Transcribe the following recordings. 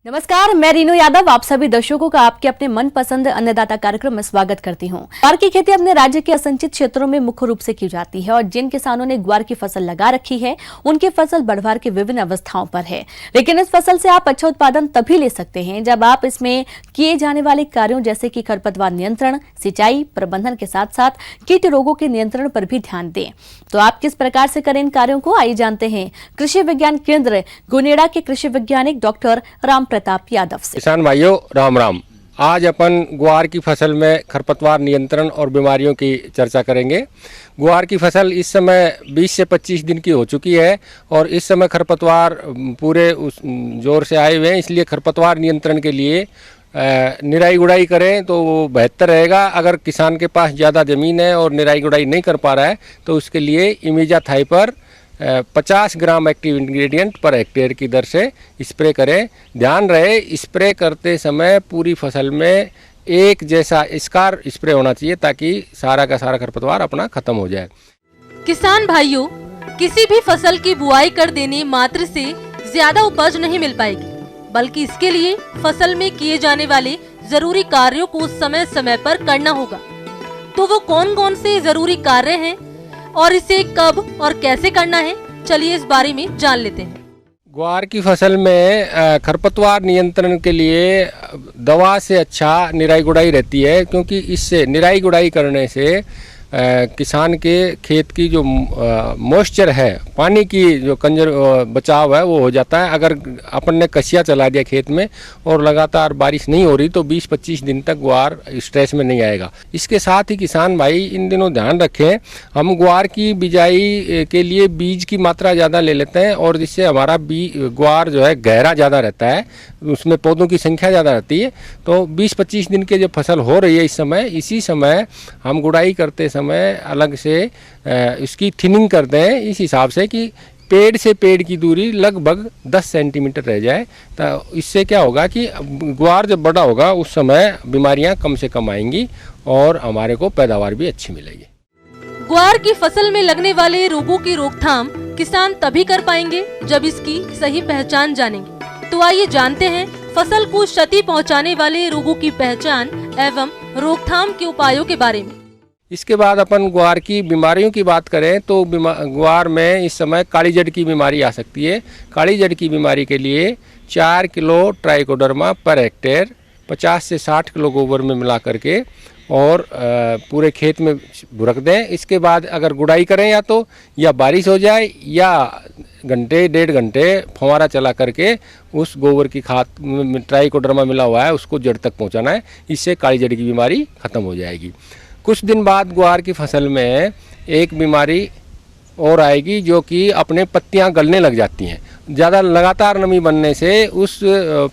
नमस्कार, मैं रीनू यादव आप सभी दर्शकों का आपके अपने मनपसंद अन्नदाता कार्यक्रम में स्वागत करती हूं। ग्वार की खेती अपने राज्य के असंचित क्षेत्रों में मुख्य रूप से की जाती है और जिन किसानों ने ग्वार की फसल लगा रखी है उनकी फसल बढ़वार की विभिन्न अवस्थाओं पर है। लेकिन इस फसल से आप अच्छा उत्पादन तभी ले सकते हैं जब आप इसमें किए जाने वाले कार्यों जैसे कि खरपतवार नियंत्रण, सिंचाई प्रबंधन के साथ साथ कीट रोगों के नियंत्रण पर भी ध्यान दें। तो आप किस प्रकार से करें इन कार्यों को, आइए जानते हैं कृषि विज्ञान केंद्र गुनेड़ा के कृषि वैज्ञानिक डॉक्टर राम प्रताप यादव से। किसान भाइयों राम राम। आज अपन ग्वार की फसल में खरपतवार नियंत्रण और बीमारियों की चर्चा करेंगे। ग्वार की फसल इस समय 20 से 25 दिन की हो चुकी है और इस समय खरपतवार पूरे जोर से आए हुए हैं, इसलिए खरपतवार नियंत्रण के लिए निराई गुड़ाई करें तो वो बेहतर रहेगा। अगर किसान के पास ज़्यादा ज़मीन है और निराई गुड़ाई नहीं कर पा रहा है तो उसके लिए इमिजाथाइपर 50 ग्राम एक्टिव इंग्रेडिएंट पर हेक्टेयर की दर से स्प्रे करें। ध्यान रहे स्प्रे करते समय पूरी फसल में एक जैसा स्कार स्प्रे होना चाहिए ताकि सारा का सारा खरपतवार अपना खत्म हो जाए। किसान भाइयों, किसी भी फसल की बुआई कर देने मात्र से ज्यादा उपज नहीं मिल पाएगी, बल्कि इसके लिए फसल में किए जाने वाले जरूरी कार्यों को समय समय पर करना होगा। तो वो कौन कौन से जरूरी कार्य हैं और इसे कब और कैसे करना है, चलिए इस बारे में जान लेते हैं। ग्वार की फसल में खरपतवार नियंत्रण के लिए दवा से अच्छा निराई गुड़ाई रहती है, क्योंकि इससे निराई गुड़ाई करने से किसान के खेत की जो मॉइस्चर है, पानी की जो बचाव है वो हो जाता है। अगर अपन ने कसिया चला दिया खेत में और लगातार बारिश नहीं हो रही तो 20-25 दिन तक ग्वार स्ट्रेस में नहीं आएगा। इसके साथ ही किसान भाई इन दिनों ध्यान रखें, हम ग्वार की बिजाई के लिए बीज की मात्रा ज़्यादा ले लेते हैं और जिससे हमारा ग्वार जो है गहरा ज़्यादा रहता है, उसमें पौधों की संख्या ज़्यादा रहती है। तो 20-25 दिन के जो फसल हो रही है इस समय, इसी समय हम गुड़ाई करते समय अलग से इसकी थिनिंग करते हैं, इस हिसाब से कि पेड़ से पेड़ की दूरी लगभग 10 सेंटीमीटर रह जाए। तो इससे क्या होगा कि ग्वार जब बड़ा होगा उस समय बीमारियां कम से कम आएंगी और हमारे को पैदावार भी अच्छी मिलेगी। ग्वार की फसल में लगने वाले रोगों की रोकथाम किसान तभी कर पाएंगे जब इसकी सही पहचान जानेंगे। तो आइए जानते हैं फसल को क्षति पहुंचाने वाले रोगों की पहचान एवं रोकथाम के उपायों के बारे में। इसके बाद अपन ग्वार की बीमारियों की बात करें तो ग्वार में इस समय काली जड़ की बीमारी आ सकती है। काली जड़ की बीमारी के लिए 4 किलो ट्राइकोडर्मा पर हेक्टेयर 50 से 60 किलो गोबर में मिला करके और पूरे खेत में बुरक दें। इसके बाद अगर गुड़ाई करें या बारिश हो जाए या घंटे 1.5 घंटे फव्वारा चला करके उस गोबर की खाद में ट्राइकोडर्मा मिला हुआ है उसको जड़ तक पहुंचाना है। इससे काली जड़ की बीमारी खत्म हो जाएगी। कुछ दिन बाद ग्वार की फसल में एक बीमारी और आएगी जो कि अपने पत्तियां गलने लग जाती हैं। ज़्यादा लगातार नमी बनने से उस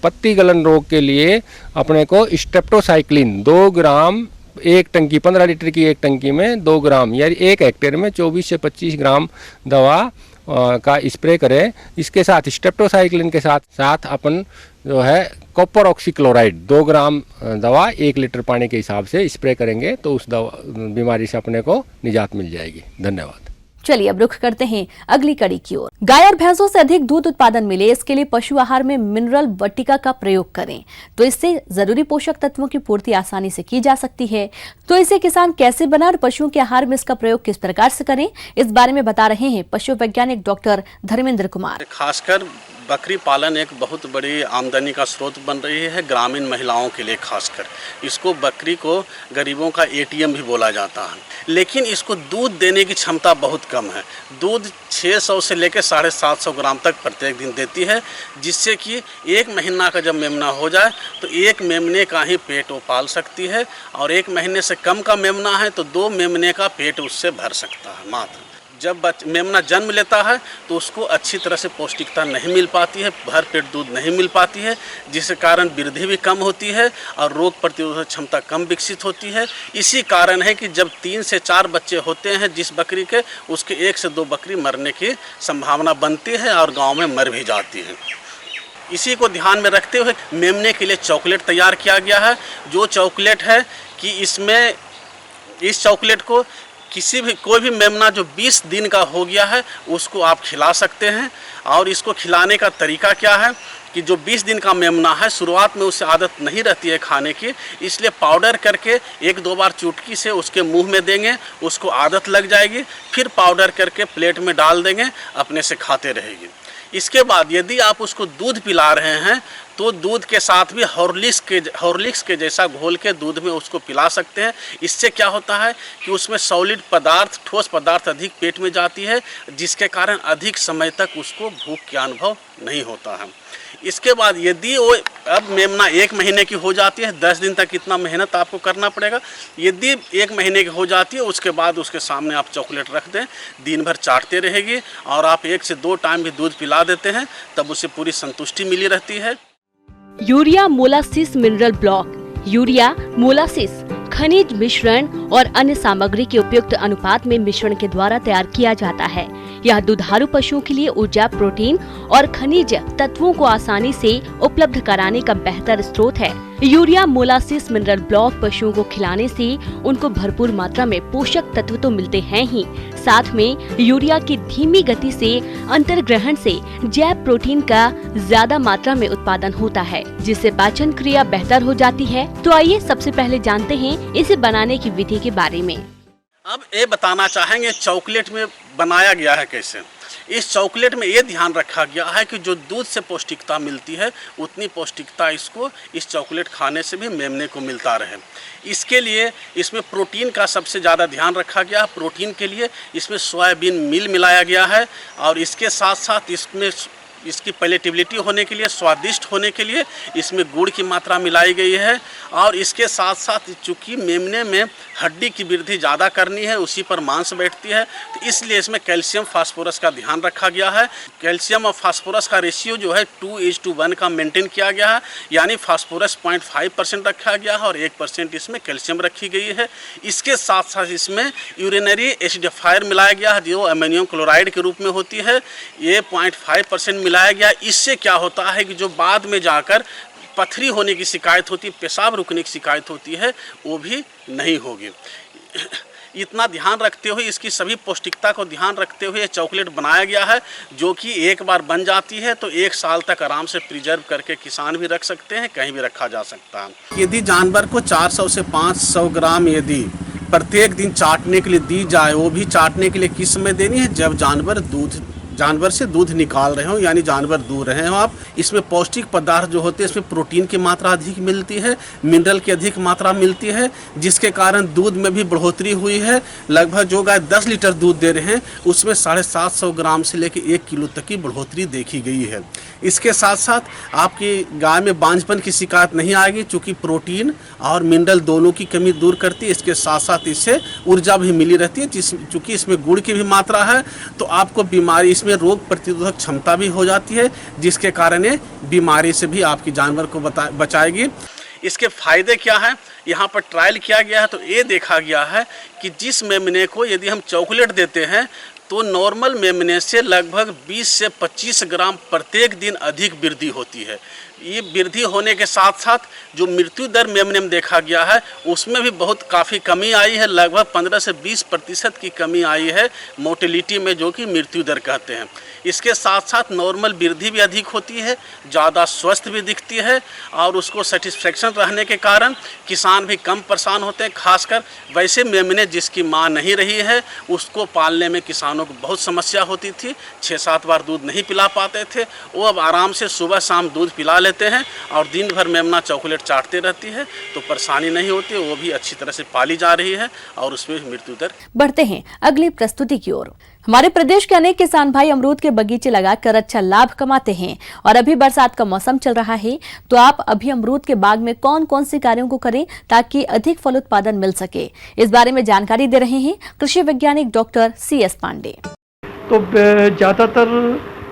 पत्ती गलन रोग के लिए अपने को स्ट्रेप्टोसाइक्लिन 2 ग्राम एक टंकी 15 लीटर की एक टंकी में 2 ग्राम यानी 1 हेक्टेयर में 24 से 25 ग्राम दवा का स्प्रे करें। इसके साथ स्ट्रेप्टोसाइक्लिन के साथ अपन जो है कॉपर ऑक्सीक्लोराइड 2 ग्राम दवा 1 लीटर पानी के हिसाब से स्प्रे करेंगे तो उस बीमारी से अपने को निजात मिल जाएगी। धन्यवाद। चलिए अब रुख करते हैं अगली कड़ी की ओर। गाय और भैंसों से अधिक दूध उत्पादन मिले, इसके लिए पशु आहार में मिनरल बट्टिका का प्रयोग करें तो इससे जरूरी पोषक तत्वों की पूर्ति आसानी से की जा सकती है। तो इसे किसान कैसे बनाए और पशुओं के आहार में इसका प्रयोग किस प्रकार से करें, इस बारे में बता रहे हैं पशु वैज्ञानिक डॉक्टर धर्मेंद्र कुमार। खासकर बकरी पालन एक बहुत बड़ी आमदनी का स्रोत बन रही है ग्रामीण महिलाओं के लिए। खासकर इसको बकरी को गरीबों का एटीएम भी बोला जाता है, लेकिन इसको दूध देने की क्षमता बहुत कम है। दूध 600 से लेकर 750 ग्राम तक प्रत्येक दिन देती है, जिससे कि 1 महीना का जब मेमना हो जाए तो 1 मेमने का ही पेट वो पाल सकती है और 1 महीने से कम का मेमना है तो 2 मेमने का पेट उससे भर सकता है मात्र। जब मेमना जन्म लेता है तो उसको अच्छी तरह से पौष्टिकता नहीं मिल पाती है, भर पेट दूध नहीं मिल पाती है, जिसके कारण वृद्धि भी कम होती है और रोग प्रतिरोधक क्षमता कम विकसित होती है। इसी कारण है कि जब 3 से 4 बच्चे होते हैं जिस बकरी के, उसके 1 से 2 बकरी मरने की संभावना बनती है और गाँव में मर भी जाती है। इसी को ध्यान में रखते हुए मेमने के लिए चॉकलेट तैयार किया गया है। जो चॉकलेट है कि इसमें इस चॉकलेट को कोई भी मेमना जो 20 दिन का हो गया है उसको आप खिला सकते हैं। और इसको खिलाने का तरीका क्या है कि जो 20 दिन का मेमना है शुरुआत में उसे आदत नहीं रहती है खाने की, इसलिए पाउडर करके 1-2 बार चुटकी से उसके मुंह में देंगे, उसको आदत लग जाएगी, फिर पाउडर करके प्लेट में डाल देंगे, अपने से खाते रहेगी। इसके बाद यदि आप उसको दूध पिला रहे हैं तो दूध के साथ भी हॉर्लिक्स के जैसा घोल के दूध में उसको पिला सकते हैं। इससे क्या होता है कि उसमें सॉलिड पदार्थ, ठोस पदार्थ अधिक पेट में जाती है, जिसके कारण अधिक समय तक उसको भूख का अनुभव नहीं होता है। इसके बाद यदि वो अब मेमना 1 महीने की हो जाती है, 10 दिन तक इतना मेहनत आपको करना पड़ेगा। यदि 1 महीने की हो जाती है, उसके बाद उसके सामने आप चॉकलेट रख दें, दिन भर चाटते रहेगी और आप 1 से 2 टाइम भी दूध पिला देते हैं, तब उसे पूरी संतुष्टि मिली रहती है। Urea molasses mineral block. Urea molasses खनिज मिश्रण और अन्य सामग्री के उपयुक्त अनुपात में मिश्रण के द्वारा तैयार किया जाता है। यह दुधारू पशुओं के लिए ऊर्जा, प्रोटीन और खनिज तत्वों को आसानी से उपलब्ध कराने का बेहतर स्रोत है। यूरिया मोलासिस मिनरल ब्लॉक पशुओं को खिलाने से उनको भरपूर मात्रा में पोषक तत्व तो मिलते हैं ही, साथ में यूरिया की धीमी गति से अंतर्ग्रहण से जैव प्रोटीन का ज्यादा मात्रा में उत्पादन होता है, जिससे पाचन क्रिया बेहतर हो जाती है। तो आइए सबसे पहले जानते हैं इसे बनाने की विधि के बारे में। अब ये बताना चाहेंगे चॉकलेट में बनाया गया है कैसे। इस चॉकलेट में ये ध्यान रखा गया है कि जो दूध से पौष्टिकता मिलती है उतनी पौष्टिकता इसको इस चॉकलेट खाने से भी मेमने को मिलता रहे। इसके लिए इसमें प्रोटीन का सबसे ज़्यादा ध्यान रखा गया है। प्रोटीन के लिए इसमें सोयाबीन मील मिलाया गया है और इसके साथ साथ इसमें इसकी पैलेटेबिलिटी होने के लिए, स्वादिष्ट होने के लिए इसमें गुड़ की मात्रा मिलाई गई है। और इसके साथ साथ चूँकि मेमने में हड्डी की वृद्धि ज़्यादा करनी है, उसी पर मांस बैठती है, तो इसलिए इसमें कैल्शियम फास्फोरस का ध्यान रखा गया है। कैल्शियम और फास्फोरस का रेशियो जो है 2:1 का मेंटेन किया गया है, यानी फास्फोरस 0.5% रखा गया है और 1% इसमें कैल्शियम रखी गई है। इसके साथ साथ इसमें यूरिनरी एसिडिफायर मिलाया गया है, जो अमोनियम क्लोराइड के रूप में होती है, ये 0.5% मिलाया गया। इससे क्या होता है कि जो बाद में जाकर पथरी होने की शिकायत होती है, पेशाब रुकने की शिकायत होती है, वो भी नहीं होगी। इतना ध्यान रखते हुए, इसकी सभी पौष्टिकता को ध्यान रखते हुए चॉकलेट बनाया गया है, जो कि एक बार बन जाती है तो 1 साल तक आराम से प्रिजर्व करके किसान भी रख सकते हैं, कहीं भी रखा जा सकता है। यदि जानवर को 400 से 500 ग्राम यदि प्रत्येक दिन चाटने के लिए दी जाए, वो भी चाटने के लिए किस समय देनी है, जब जानवर से दूध निकाल रहे हो, यानी जानवर दूह रहे हो आप। इसमें पौष्टिक पदार्थ जो होते हैं, इसमें प्रोटीन की मात्रा अधिक मिलती है, मिनरल की अधिक मात्रा मिलती है, जिसके कारण दूध में भी बढ़ोतरी हुई है। लगभग जो गाय 10 लीटर दूध दे रहे हैं उसमें 750 ग्राम से लेकर 1 किलो तक की बढ़ोतरी देखी गई है। इसके साथ साथ आपकी गाय में बांझपन की शिकायत नहीं आएगी, चूँकि प्रोटीन और मिनरल दोनों की कमी दूर करती है। इसके साथ साथ इससे ऊर्जा भी मिली रहती है, चूँकि इसमें गुड़ की भी मात्रा है, तो आपको बीमारी, इसमें रोग प्रतिरोधक क्षमता भी हो जाती है, जिसके कारण ये बीमारी से भी आपकी जानवर को बचाएगी। इसके फायदे क्या हैं, यहाँ पर ट्रायल किया गया है तो ये देखा गया है कि जिस मेमने को यदि हम चॉकलेट देते हैं तो नॉर्मल मेमने से लगभग 20 से 25 ग्राम प्रत्येक दिन अधिक वृद्धि होती है। ये वृद्धि होने के साथ साथ जो मृत्यु दर मेमने में देखा गया है उसमें भी काफ़ी कमी आई है, लगभग 15 से 20% की कमी आई है मोर्टेलिटी में, जो कि मृत्यु दर कहते हैं। इसके साथ साथ नॉर्मल वृद्धि भी अधिक होती है, ज़्यादा स्वस्थ भी दिखती है और उसको सेटिस्फेक्शन रहने के कारण किसान भी कम परेशान होते हैं। खासकर वैसे मेमने जिसकी माँ नहीं रही है, उसको पालने में किसानों को बहुत समस्या होती थी, 6-7 बार दूध नहीं पिला पाते थे। वो अब आराम से सुबह शाम दूध पिला लेते हैं और दिन भर मेमना चॉकलेट चाटते रहती है, तो परेशानी नहीं होती, वो भी अच्छी तरह से पाली जा रही है और उसमें मृत्यु दर। बढ़ते हैं अगली प्रस्तुति की ओर। हमारे प्रदेश के अनेक किसान भाई अमरूद के बगीचे लगाकर अच्छा लाभ कमाते हैं और अभी बरसात का मौसम चल रहा है, तो आप अभी अमरूद के बाग में कौन कौन से कार्यों को करें ताकि अधिक फल उत्पादन मिल सके, इस बारे में जानकारी दे रहे हैं कृषि वैज्ञानिक डॉक्टर CS पांडे। तो ज़्यादातर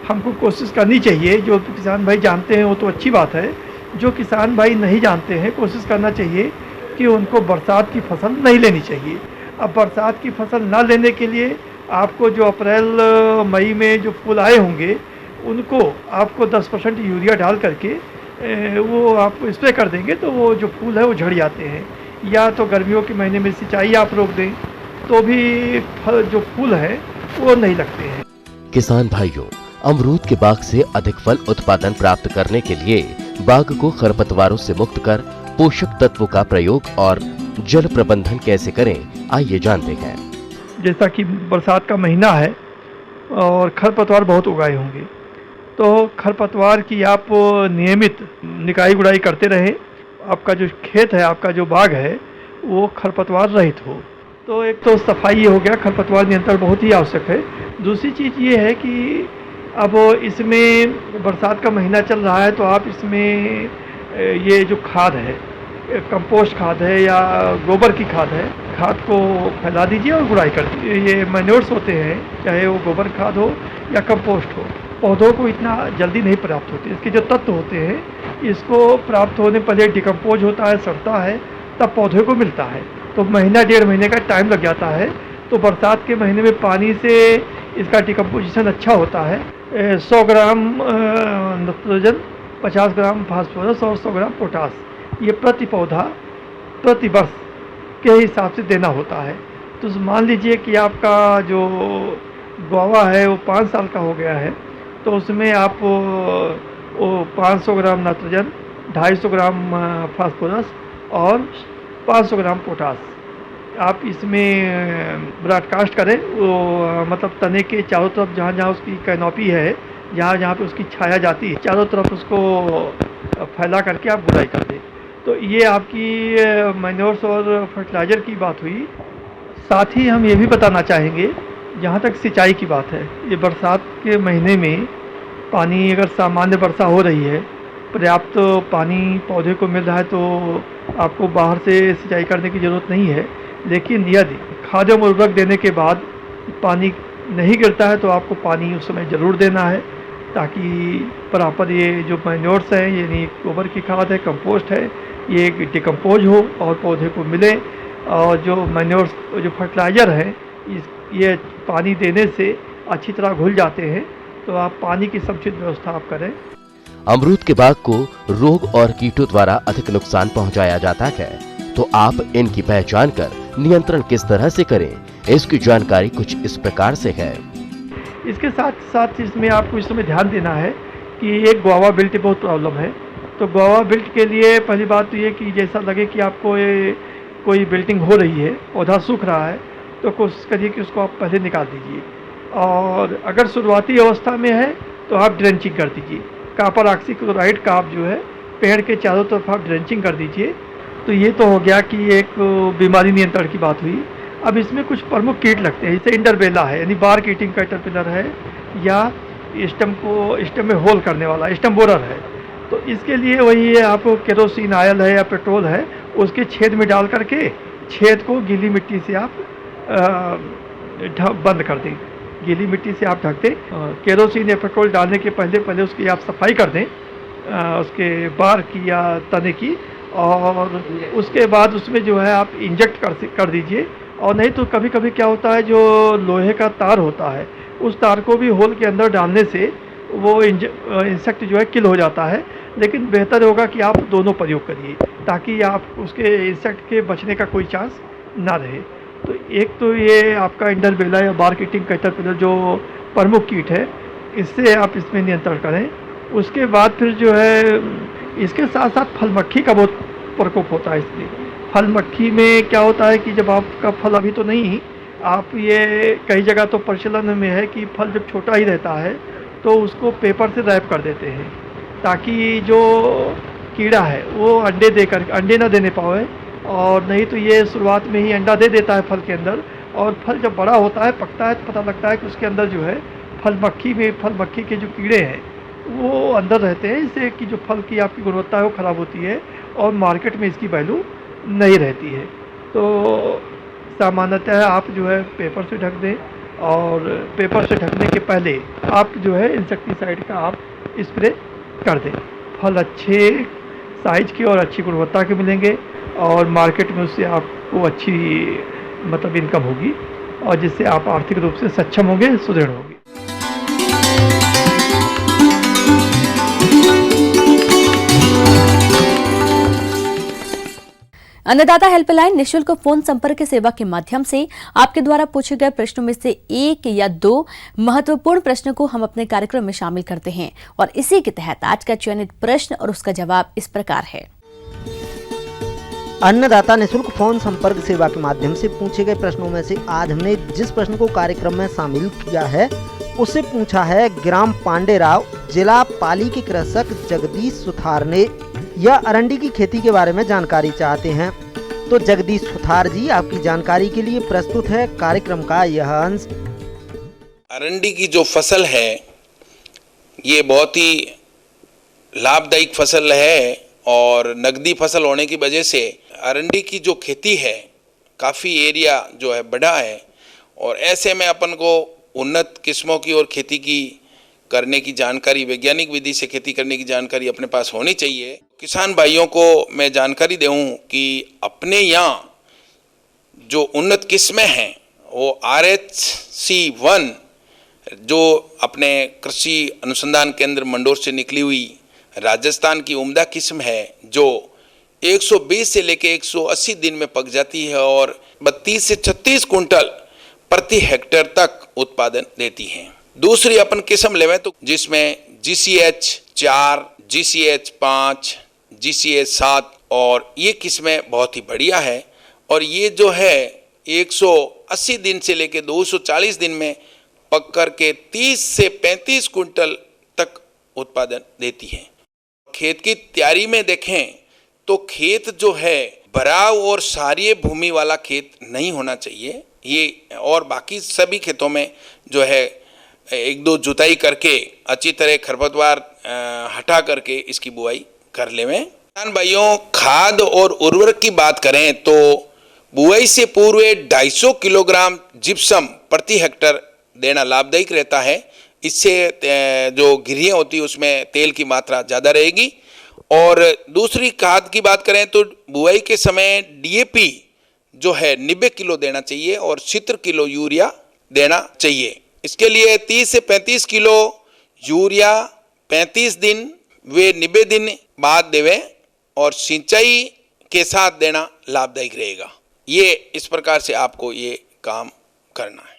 हमको कोशिश करनी चाहिए, जो किसान भाई जानते हैं वो तो अच्छी बात है, जो किसान भाई नहीं जानते हैं कोशिश करना चाहिए कि उनको बरसात की फसल नहीं लेनी चाहिए। अब बरसात की फसल ना लेने के लिए आपको जो अप्रैल मई में जो फूल आए होंगे उनको आपको 10% यूरिया डाल करके वो आप स्प्रे कर देंगे तो वो जो फूल है वो झड़ जाते हैं। या तो गर्मियों के महीने में सिंचाई आप रोक दें तो भी जो फूल है वो नहीं लगते हैं। किसान भाइयों, अमरूद के बाग से अधिक फल उत्पादन प्राप्त करने के लिए बाग को खरपतवारों से मुक्त कर पोषक तत्वों का प्रयोग और जल प्रबंधन कैसे करें, आइए जानते हैं। जैसा कि बरसात का महीना है और खरपतवार बहुत उगाए होंगे, तो खरपतवार की आप नियमित निकाई गुड़ाई करते रहें। आपका जो खेत है, आपका जो बाग है, वो खरपतवार रहित हो। तो एक तो सफाई हो गया, खरपतवार नियंत्रण बहुत ही आवश्यक है। दूसरी चीज़ ये है कि अब इसमें बरसात का महीना चल रहा है, तो आप इसमें ये जो खाद है, कंपोस्ट खाद है या गोबर की खाद है, खाद को फैला दीजिए और गुड़ाई कर दीजिए। ये मैन्योर्स होते हैं, चाहे वो गोबर खाद हो या कंपोस्ट हो, पौधों को इतना जल्दी नहीं प्राप्त होते। इसके जो तत्व होते हैं, इसको प्राप्त होने पहले डिकम्पोज होता है, सड़ता है, तब पौधे को मिलता है। तो महीना 1.5 महीने का टाइम लग जाता है। तो बरसात के महीने में पानी से इसका डिकम्पोजिशन अच्छा होता है। 100 ग्राम नाइट्रोजन, 50 ग्राम फास्फोरस और 100 ग्राम पोटास, ये प्रति पौधा प्रति वर्ष के हिसाब से देना होता है। तो मान लीजिए कि आपका जो गुआवा है वो 5 साल का हो गया है, तो उसमें आप वो 500 ग्राम नाइट्रोजन, 250 ग्राम फास्फोरस और 500 ग्राम पोटास आप इसमें ब्रॉडकास्ट करें। वो मतलब तने के चारों तरफ जहाँ जहाँ उसकी कैनोपी है, जहाँ जहाँ पे उसकी छाया जाती है, चारों तरफ उसको फैला करके आप गुड़ाई कर दें। तो ये आपकी मैन्योर्स और फर्टिलाइज़र की बात हुई। साथ ही हम ये भी बताना चाहेंगे, जहाँ तक सिंचाई की बात है, ये बरसात के महीने में पानी अगर सामान्य वर्षा हो रही है, पर्याप्त पानी पौधे को मिल रहा है, तो आपको बाहर से सिंचाई करने की ज़रूरत नहीं है। लेकिन यदि खाद और उर्वरक देने के बाद पानी नहीं गिरता है, तो आपको पानी उस समय ज़रूर देना है, ताकि प्रॉपर ये जो मैन्योर्स हैं, यानी गोबर की खाद है, कंपोस्ट है, ये डिकम्पोज हो और पौधे को मिले। और जो मैन्योर्स, जो फर्टिलाइज़र हैं, ये पानी देने से अच्छी तरह घुल जाते हैं। तो आप पानी की समुचित व्यवस्था आप करें। अमरूद के बाग को रोग और कीटों द्वारा अधिक नुकसान पहुंचाया जाता है, तो आप इनकी पहचान कर नियंत्रण किस तरह से करें, इसकी जानकारी कुछ इस प्रकार से है। इसके साथ साथ इसमें आपको इस समय ध्यान देना है कि एक गुआवा बिल्ट की बहुत प्रॉब्लम है। तो गुआवा बिल्ट के लिए पहली बात तो ये कि जैसा लगे कि आपको ये कोई बिल्टिंग हो रही है, पौधा सूख रहा है, तो कोशिश करिए कि उसको आप पहले निकाल दीजिए। और अगर शुरुआती अवस्था में है तो आप ड्रेंचिंग कर दीजिए। कॉपर ऑक्सीक्लोराइड का आप जो है पेड़ के चारों तरफ आप ड्रेंचिंग कर दीजिए। तो ये तो हो गया कि एक बीमारी नियंत्रण की बात हुई। अब इसमें कुछ प्रमुख कीट लगते हैं, जैसे इंटरबेला है, यानी बार ईटिंग कैटरपिलर है, या स्टेम में होल करने वाला स्टेम बोरर है। तो इसके लिए वही है, आपको केरोसिन ऑयल है या पेट्रोल है, उसके छेद में डाल करके छेद को गीली मिट्टी से आप बंद कर दें, गीली मिट्टी से आप ढक दें। केरोसिन या पेट्रोल डालने के पहले उसकी आप सफाई कर दें, उसके बार की या तने की, और उसके बाद उसमें जो है आप इंजेक्ट कर दीजिए। और नहीं तो कभी कभी क्या होता है, जो लोहे का तार होता है, उस तार को भी होल के अंदर डालने से वो इंसेक्ट जो है किल हो जाता है। लेकिन बेहतर होगा कि आप दोनों प्रयोग करिए, ताकि आप उसके इंसेक्ट के बचने का कोई चांस ना रहे। तो एक तो ये आपका इंटरबेला या बार ईटिंग कैटरपिलर जो प्रमुख कीट है, इससे आप इसमें नियंत्रण करें। उसके बाद फिर जो है, इसके साथ साथ फल मक्खी का बहुत प्रकोप होता है। इसलिए फल मक्खी में क्या होता है कि जब आपका फल, अभी तो नहीं, आप ये कई जगह तो प्रचलन में है कि फल जब छोटा ही रहता है तो उसको पेपर से रैप कर देते हैं, ताकि जो कीड़ा है वो अंडे ना देने पाए। और नहीं तो ये शुरुआत में ही अंडा दे देता है फल के अंदर, और फल जब बड़ा होता है, पकता है, तो पता लगता है कि उसके अंदर जो है फल मक्खी के जो कीड़े हैं वो अंदर रहते हैं। इससे कि जो फल की आपकी गुणवत्ता है वो ख़राब होती है और मार्केट में इसकी वैल्यू नहीं रहती है। तो सामान्यतः आप जो है पेपर से ढक दें, और पेपर से ढकने के पहले आप जो है इंसेक्टिसाइड का आप स्प्रे कर दें। फल अच्छे साइज के और अच्छी गुणवत्ता के मिलेंगे, और मार्केट में उससे आपको अच्छी मतलब इनकम होगी, और जिससे आप आर्थिक रूप से सक्षम होंगे, सुदृढ़ होंगे। अन्नदाता हेल्पलाइन निःशुल्क फोन संपर्क सेवा के माध्यम से आपके द्वारा पूछे गए प्रश्नों में से 1 या 2 महत्वपूर्ण प्रश्नों को हम अपने कार्यक्रम में शामिल करते हैं और इसी के तहत आज का चयनित प्रश्न और उसका जवाब इस प्रकार है। अन्नदाता निःशुल्क फोन संपर्क सेवा के माध्यम से पूछे गए प्रश्नों में से आज हमने जिस प्रश्न को कार्यक्रम में शामिल किया है उससे पूछा है ग्राम पांडेराव, जिला पाली के कृषक जगदीश सुथार ने यह अरंडी की खेती के बारे में जानकारी चाहते हैं। तो जगदीश सुथार जी, आपकी जानकारी के लिए प्रस्तुत है कार्यक्रम का यह अंश। अरंडी की जो फसल है ये बहुत ही लाभदायक फसल है और नकदी फसल होने की वजह से अरंडी की जो खेती है काफ़ी एरिया जो है बड़ा है और ऐसे में अपन को उन्नत किस्मों की और खेती की करने की जानकारी, वैज्ञानिक विधि से खेती करने की जानकारी अपने पास होनी चाहिए। किसान भाइयों को मैं जानकारी दूं कि अपने यहाँ जो उन्नत किस्में हैं वो RH-1 जो अपने कृषि अनुसंधान केंद्र मंडोर से निकली हुई राजस्थान की उम्दा किस्म है जो 120 से लेकर 180 दिन में पक जाती है और 32 से 36 कुंटल प्रति हेक्टेयर तक उत्पादन देती है। दूसरी अपन किस्म लेवें तो जिसमें GCH-4, GCH-5, GCH-7 और ये किस्में बहुत ही बढ़िया है और ये जो है 180 दिन से लेकर 240 दिन में पक कर के 30 से 35 कुंटल तक उत्पादन देती है। खेत की तैयारी में देखें तो खेत जो है भराव और सारीय भूमि वाला खेत नहीं होना चाहिए ये, और बाकी सभी खेतों में जो है 1-2 जुताई करके अच्छी तरह खरपतवार हटा करके इसकी बुआई कर लेवें। किसान भाइयों, खाद और उर्वरक की बात करें तो बुआई से पूर्व 250 किलोग्राम जिप्सम प्रति हेक्टर देना लाभदायक रहता है। इससे जो गिरियाँ होती है उसमें तेल की मात्रा ज़्यादा रहेगी। और दूसरी खाद की बात करें तो बुआई के समय DAP जो है 90 किलो देना चाहिए और 70 किलो यूरिया देना चाहिए। इसके लिए 30 से 35 किलो यूरिया 35 दिन वे 90 दिन बाद देवें और सिंचाई के साथ देना लाभदायक रहेगा। ये इस प्रकार से आपको ये काम करना है।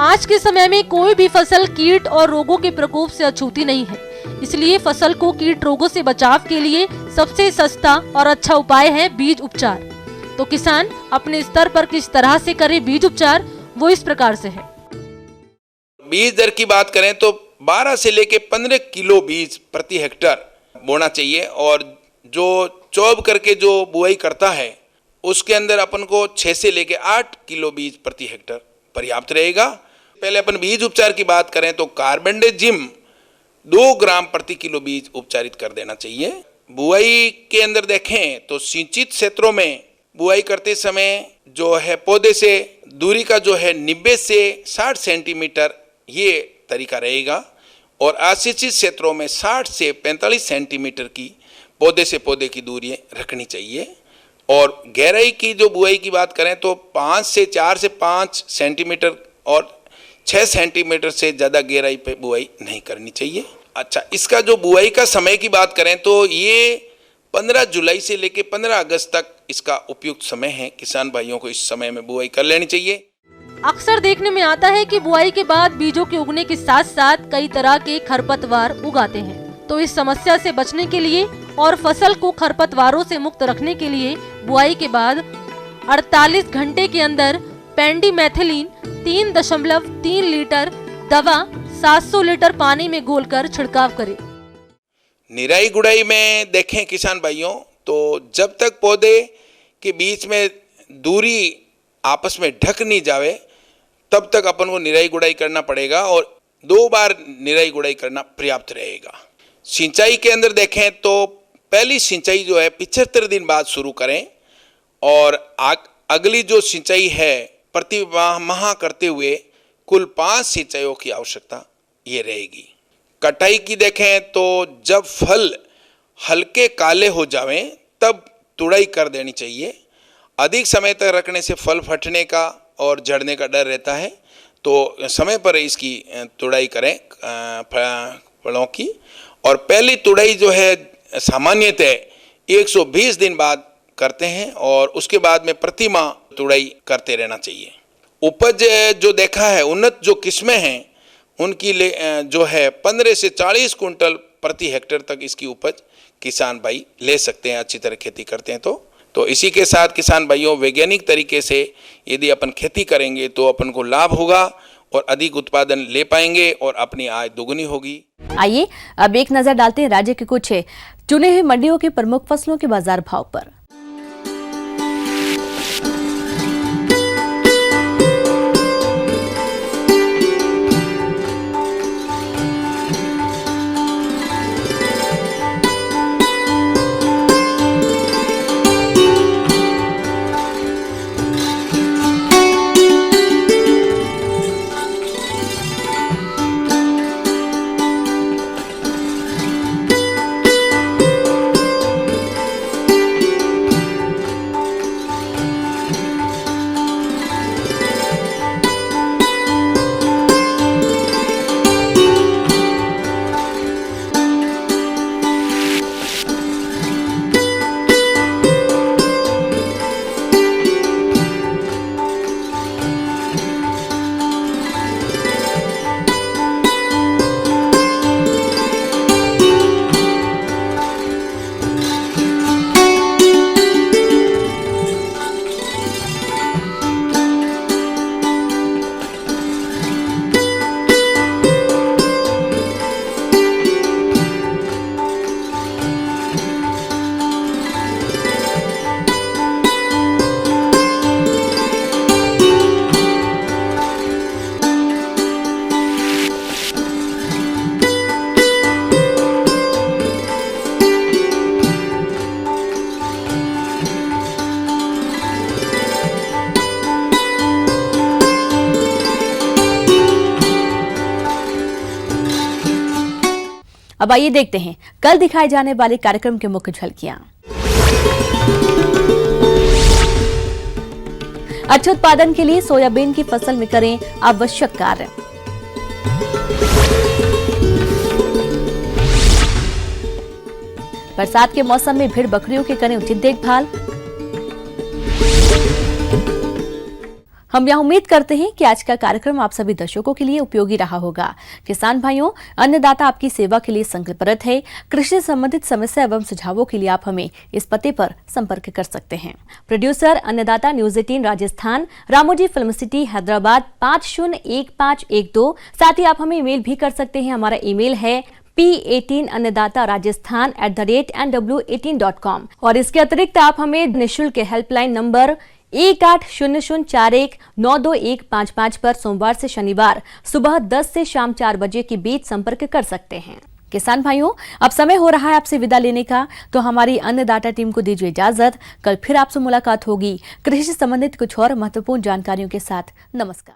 आज के समय में कोई भी फसल कीट और रोगों के प्रकोप से अछूती नहीं है, इसलिए फसल को कीट रोगों से बचाव के लिए सबसे सस्ता और अच्छा उपाय है बीज उपचार। तो किसान अपने स्तर पर किस तरह से करे बीज उपचार, वो इस प्रकार से है। बीज दर की बात करें तो 12 से लेके 15 किलो बीज प्रति हेक्टर बोना चाहिए और जो चौब करके जो बुआई करता है उसके अंदर अपन को 6 से लेके 8 किलो बीज प्रति हेक्टर पर्याप्त रहेगा। पहले अपन बीज उपचार की बात करें तो कार्बेंडेजिम 2 ग्राम प्रति किलो बीज उपचारित कर देना चाहिए। बुआई के अंदर देखें तो सिंचित क्षेत्रों में बुआई करते समय जो है पौधे से दूरी का जो है 90 से 60 सेंटीमीटर ये तरीका रहेगा और असिंचित क्षेत्रों में 60 से 45 सेंटीमीटर की पौधे से पौधे की दूरी रखनी चाहिए। और गहराई की जो बुआई की बात करें तो 4 से 5 सेंटीमीटर और 6 सेंटीमीटर से ज़्यादा गहराई पे बुआई नहीं करनी चाहिए। अच्छा, इसका जो बुआई का समय की बात करें तो ये 15 जुलाई से लेकर 15 अगस्त तक इसका उपयुक्त समय है। किसान भाइयों को इस समय में बुआई कर लेनी चाहिए। अक्सर देखने में आता है कि बुआई के बाद बीजों के उगने के साथ साथ कई तरह के खरपतवार उगाते हैं। तो इस समस्या से बचने के लिए और फसल को खरपतवारों से मुक्त रखने के लिए बुआई के बाद 48 घंटे के अंदर पेंडिमेथिलीन 3.3 लीटर दवा 700 लीटर पानी में घोलकर छिड़काव करें। निराई गुड़ाई में देखें किसान भाइयों तो जब तक पौधे के बीच में दूरी आपस में ढक नहीं जावे तब तक अपन को निराई गुड़ाई करना पड़ेगा और 2 बार निराई गुड़ाई करना पर्याप्त रहेगा। सिंचाई के अंदर देखें तो पहली सिंचाई जो है 75 दिन बाद शुरू करें और अगली जो सिंचाई है प्रति माह करते हुए कुल 5 सिंचाइयों की आवश्यकता ये रहेगी। कटाई की देखें तो जब फल हल्के काले हो जावें तब तुड़ाई कर देनी चाहिए। अधिक समय तक रखने से फल फटने का और झड़ने का डर रहता है, तो समय पर इसकी तुड़ाई करें फलों की। और पहली तुड़ाई जो है सामान्यतः 120 दिन बाद करते हैं और उसके बाद में प्रति माह तुड़ाई करते रहना चाहिए। उपज जो देखा है, उन्नत जो किस्में हैं उनकी जो है 15 से 40 कुंटल प्रति हेक्टेयर तक इसकी उपज किसान भाई ले सकते हैं, अच्छी तरह खेती करते हैं तो इसी के साथ किसान भाइयों, वैज्ञानिक तरीके से यदि अपन खेती करेंगे तो अपन को लाभ होगा और अधिक उत्पादन ले पाएंगे और अपनी आय दोगुनी होगी। आइए अब एक नजर डालते हैं राज्य के कुछ चुने हुए मंडियों के प्रमुख फसलों के बाजार भाव पर। अब आइए देखते हैं कल दिखाए जाने वाले कार्यक्रम के मुख्य झलकियां। अच्छे उत्पादन के लिए सोयाबीन की फसल में करें आवश्यक कार्य। बरसात के मौसम में भेड़ बकरियों की करें उचित देखभाल। हम यह उम्मीद करते हैं कि आज का कार्यक्रम आप सभी दर्शकों के लिए उपयोगी रहा होगा। किसान भाइयों, अन्नदाता आपकी सेवा के लिए संकल्परत है। कृषि संबंधित समस्या एवं सुझावों के लिए आप हमें इस पते पर संपर्क कर सकते हैं। प्रोड्यूसर अन्नदाता news 18 Rajasthan, Ramoji film city Hyderabad 501512। साथ ही आप हमें ईमेल भी कर सकते हैं। हमारा ईमेल है p18annadatarajasthan@nw18.com। और इसके अतिरिक्त आप हमें निःशुल्क हेल्पलाइन नंबर 180041922155 पर सोमवार से शनिवार सुबह 10 से शाम 4 बजे के बीच संपर्क कर सकते हैं। किसान भाइयों, अब समय हो रहा है आपसे विदा लेने का, तो हमारी अन्नदाता टीम को दीजिए इजाजत। कल फिर आपसे मुलाकात होगी कृषि संबंधित कुछ और महत्वपूर्ण जानकारियों के साथ। नमस्कार।